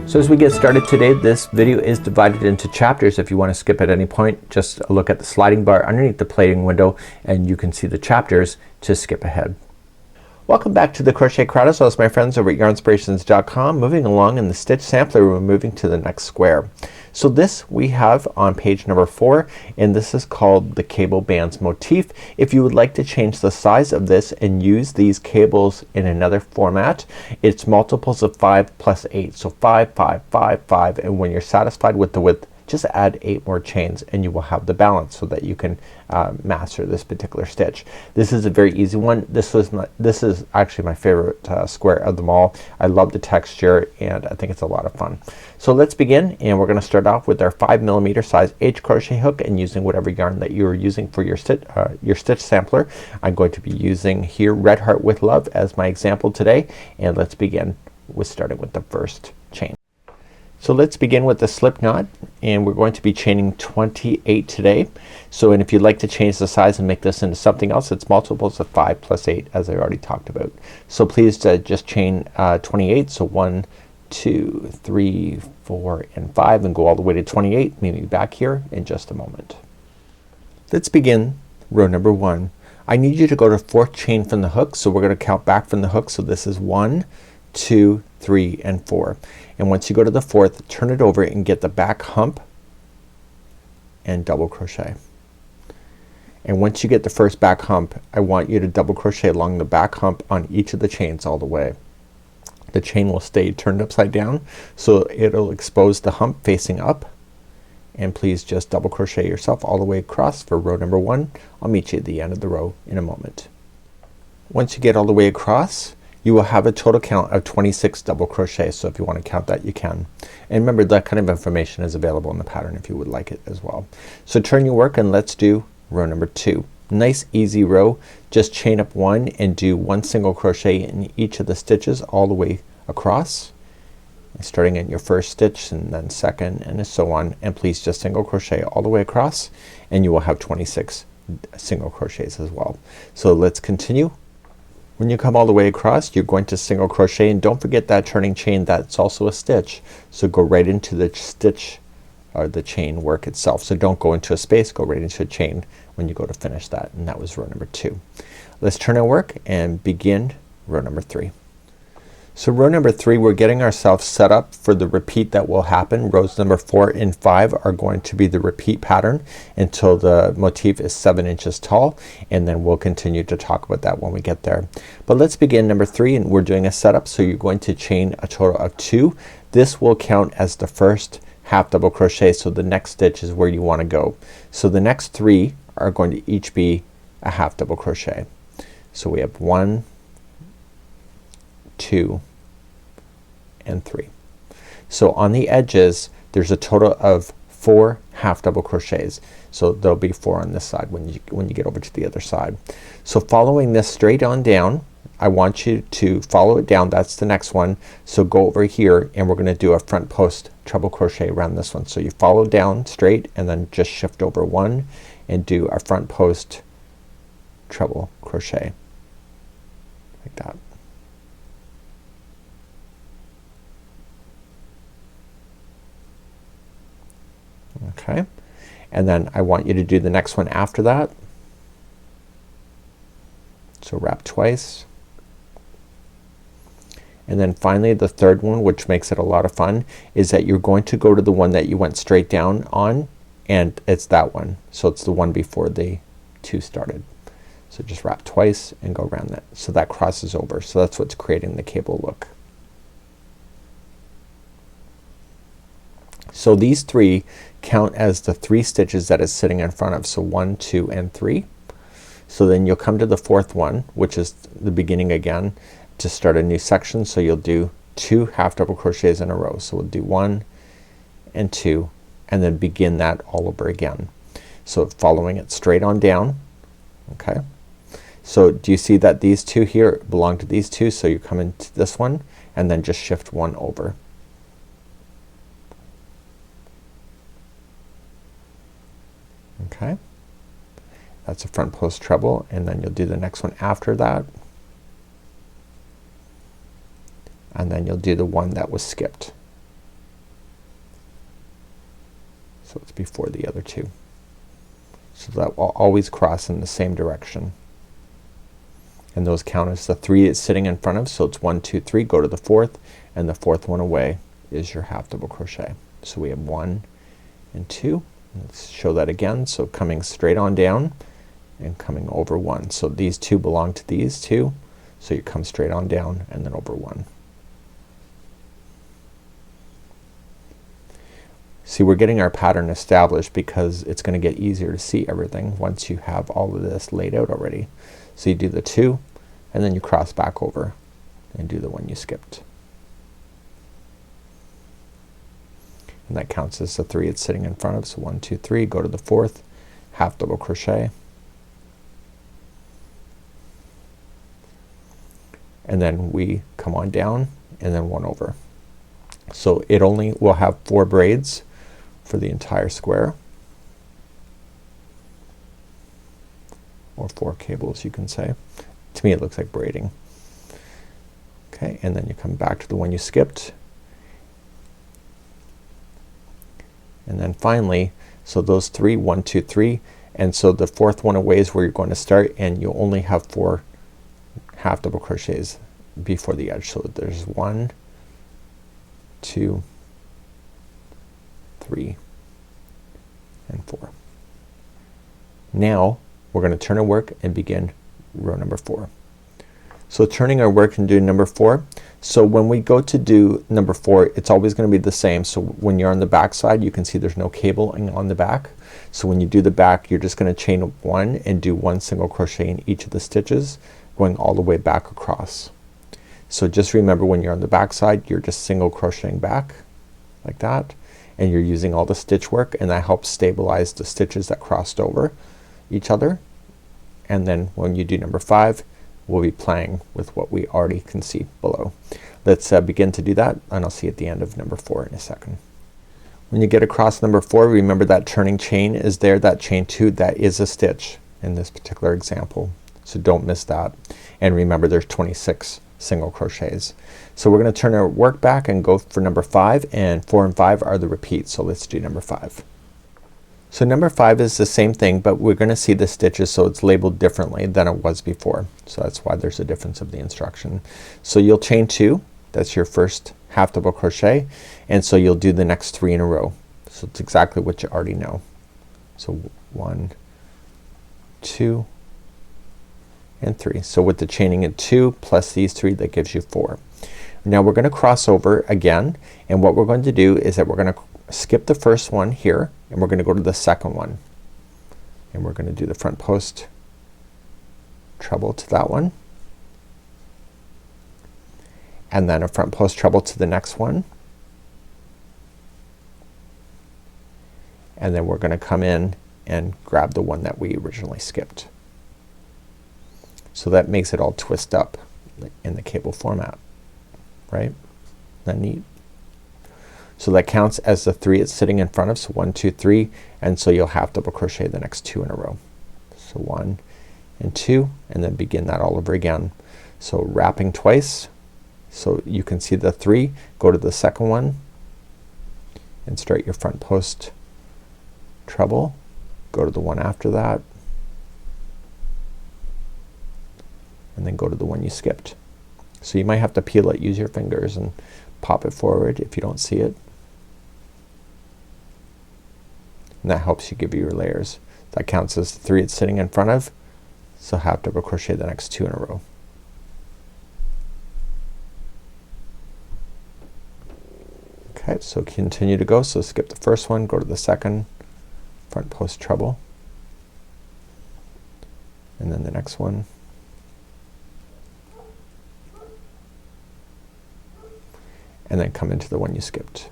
So as we get started today, this video is divided into chapters. If you want to skip at any point, just look at the sliding bar underneath the plating window and you can see the chapters to skip ahead. Welcome back to the Crochet Crowd, my friends over at yarnspirations.com. Moving along in the stitch sampler, we're moving to the next square. So this we have on page number 4, and this is called the cable bands motif. If you would like to change the size of this and use these cables in another format, it's multiples of 5 plus 8. So 5, 5, 5, 5, and when you're satisfied with the width, just add 8 more chains and you will have the balance so that you can master this particular stitch. This is a very easy one. This is actually my favorite square of them all. I love the texture and I think it's a lot of fun. So let's begin, and we're gonna start off with our 5mm size H crochet hook and using whatever yarn that you're using for your stitch sampler. I'm going to be using here Red Heart with Love as my example today, and let's begin with starting with the first chain. So let's begin with the slip knot, and we're going to be chaining 28 today. So, and if you'd like to change the size and make this into something else, it's multiples of 5 plus 8 as I already talked about. So please just chain 28. So 1, 2, 3, 4, and 5, and go all the way to 28. Meet me back here in just a moment. Let's begin row number 1. I need you to go to 4th chain from the hook. So we're gonna count back from the hook. So this is 1, 2, 3, and 4. And once you go to the 4th, turn it over and get the back hump and double crochet. And once you get the first back hump, I want you to double crochet along the back hump on each of the chains all the way. The chain will stay turned upside down, so it'll expose the hump facing up. And please just double crochet yourself all the way across for row number 1. I'll meet you at the end of the row in a moment. Once you get all the way across, you will have a total count of 26 double crochets. So if you want to count that, you can. And remember, that kind of information is available in the pattern if you would like it as well. So turn your work and let's do row number 2. Nice easy row. Just chain up 1 and do 1 single crochet in each of the stitches all the way across, starting in your first stitch and then second and so on. And please just single crochet all the way across and you will have 26 single crochets as well. So let's continue. When you come all the way across, you're going to single crochet, and don't forget that turning chain, that's also a stitch. So go right into the stitch or the chain work itself. So don't go into a space, go right into a chain when you go to finish that, and that was row number 2. Let's turn our work and begin row number 3. So row number 3, we're getting ourselves set up for the repeat that will happen. Rows number 4 and 5 are going to be the repeat pattern until the motif is 7 inches tall, and then we'll continue to talk about that when we get there. But let's begin number 3, and we're doing a setup. So you're going to chain a total of 2. This will count as the first half double crochet, so the next stitch is where you want to go. So the next 3 are going to each be a half double crochet. So we have 1, 2, and 3. So on the edges there's a total of 4 half double crochets. So there'll be 4 on this side when you get over to the other side. So following this straight on down, I want you to follow it down. That's the next one. So go over here and we're gonna do a front post treble crochet around this one. So you follow down straight and then just shift over 1 and do a front post treble crochet like that. Okay, and then I want you to do the next one after that. So wrap twice, and then finally the third one, which makes it a lot of fun, is that you're going to go to the one that you went straight down on, and it's that one. So it's the one before the 2 started. So just wrap twice and go around that. So that crosses over. So that's what's creating the cable look. So these 3 count as the 3 stitches that is sitting in front of. So 1, 2, and 3. So then you'll come to the 4th one, which is the beginning again, to start a new section. So you'll do 2 half double crochets in a row. So we'll do 1 and 2 and then begin that all over again. So following it straight on down. Okay. So do you see that these 2 here belong to these 2? So you come into this one and then just shift 1 over. Okay. That's a front post treble, and then you'll do the next one after that. And then you'll do the one that was skipped. so it's before the other two. So that will always cross in the same direction. And those count as the 3 it's sitting in front of, so it's 1, 2, 3, go to the 4th, and the 4th one away is your half double crochet. So we have 1 and 2. Let's show that again. So coming straight on down and coming over 1. So these two belong to these two, so you come straight on down and then over 1. See, we're getting our pattern established because it's gonna get easier to see everything once you have all of this laid out already. So you do the 2 and then you cross back over and do the one you skipped. And that counts as the 3 it's sitting in front of. So 1, 2, 3, go to the 4th, half double crochet, and then we come on down and then 1 over. So it only will have 4 braids for the entire square, or 4 cables you can say. To me it looks like braiding. Okay, and then you come back to the one you skipped, and then finally, so those 3, 1, 2, 3, and so the 4th one away is where you're going to start, and you'll only have 4 half double crochets before the edge. So there's 1, 2, 3 and 4. Now we're gonna turn our work and begin row number 4. So turning our work and doing number 4. So when we go to do number 4, it's always gonna be the same. So when you're on the back side, you can see there's no cabling on the back. So when you do the back, you're just gonna chain 1 and do 1 single crochet in each of the stitches, going all the way back across. So just remember, when you're on the back side, you're just single crocheting back like that, and you're using all the stitch work, and that helps stabilize the stitches that crossed over each other. And then when you do number 5, we'll be playing with what we already can see below. Let's begin to do that, and I'll see you at the end of number 4 in a second. When you get across number 4, remember that turning chain is there, that chain 2, that is a stitch in this particular example. So don't miss that. And remember, there's 26 single crochets. So we're gonna turn our work back and go for number 5, and 4 and 5 are the repeats. So let's do number 5. So number 5 is the same thing, but we're gonna see the stitches, so it's labeled differently than it was before. So that's why there's a difference of the instruction. So you'll chain 2, that's your first half double crochet, and so you'll do the next 3 in a row. So it's exactly what you already know. So 1, 2 and 3. So with the chaining in 2 plus these 3, that gives you 4. Now we're gonna cross over again, and what we're going to do is that we're gonna skip the first one here, and we're gonna go to the second one, and we're gonna do the front post treble to that one, and then a front post treble to the next one, and then we're gonna come in and grab the one that we originally skipped. So that makes it all twist up in the cable format, right? Isn't that neat? So that counts as the 3 it's sitting in front of. So 1, 2, 3, and so you'll half double crochet the next 2 in a row. So 1 and 2, and then begin that all over again. So wrapping twice, so you can see the 3, go to the second one and start your front post treble, go to the one after that, and then go to the one you skipped. So you might have to peel it, use your fingers and pop it forward if you don't see it. And that helps you give you your layers. That counts as the 3 it's sitting in front of. So half double crochet the next 2 in a row. Okay, so continue to go. So skip the first one, go to the second, front post treble, and then the next one. And then come into the one you skipped.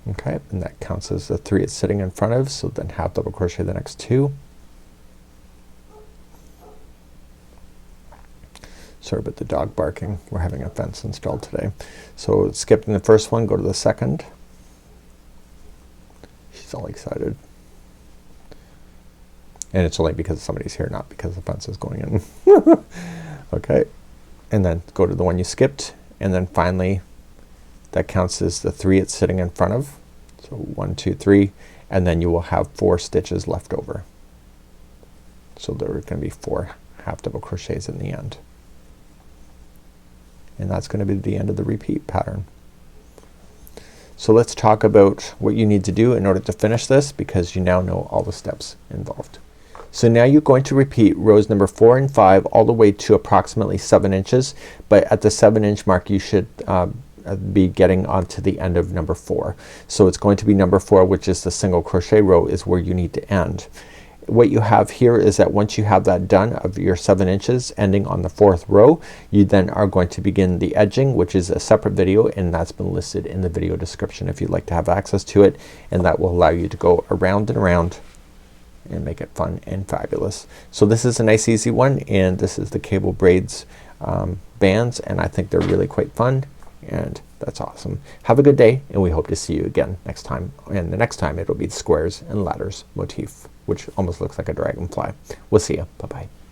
Okay, and that counts as the 3 it's sitting in front of, so then half double crochet the next 2. Sorry about the dog barking, we're having a fence installed today. So skipping the first one, go to the second. She's all excited. And it's only because somebody's here, not because the fence is going in. Okay, and then go to the one you skipped and then finally that counts as the 3 it's sitting in front of. So 1, 2, 3, and then you will have 4 stitches left over. So there are going to be 4 half double crochets in the end. And that's going to be the end of the repeat pattern. So let's talk about what you need to do in order to finish this, because you now know all the steps involved. So now you're going to repeat rows number 4 and 5 all the way to approximately 7 inches, but at the 7-inch mark you should be getting onto the end of number 4. So it's going to be number 4, which is the single crochet row, is where you need to end. What you have here is that once you have that done of your 7 inches ending on the 4th row, you then are going to begin the edging, which is a separate video, and that's been listed in the video description if you'd like to have access to it, and that will allow you to go around and around and make it fun and fabulous. So this is a nice easy one, and this is the cable braids bands, and I think they're really quite fun, and that's awesome. Have a good day, and we hope to see you again next time, and the next time it'll be the squares and ladders motif, which almost looks like a dragonfly. We'll see you. Bye bye.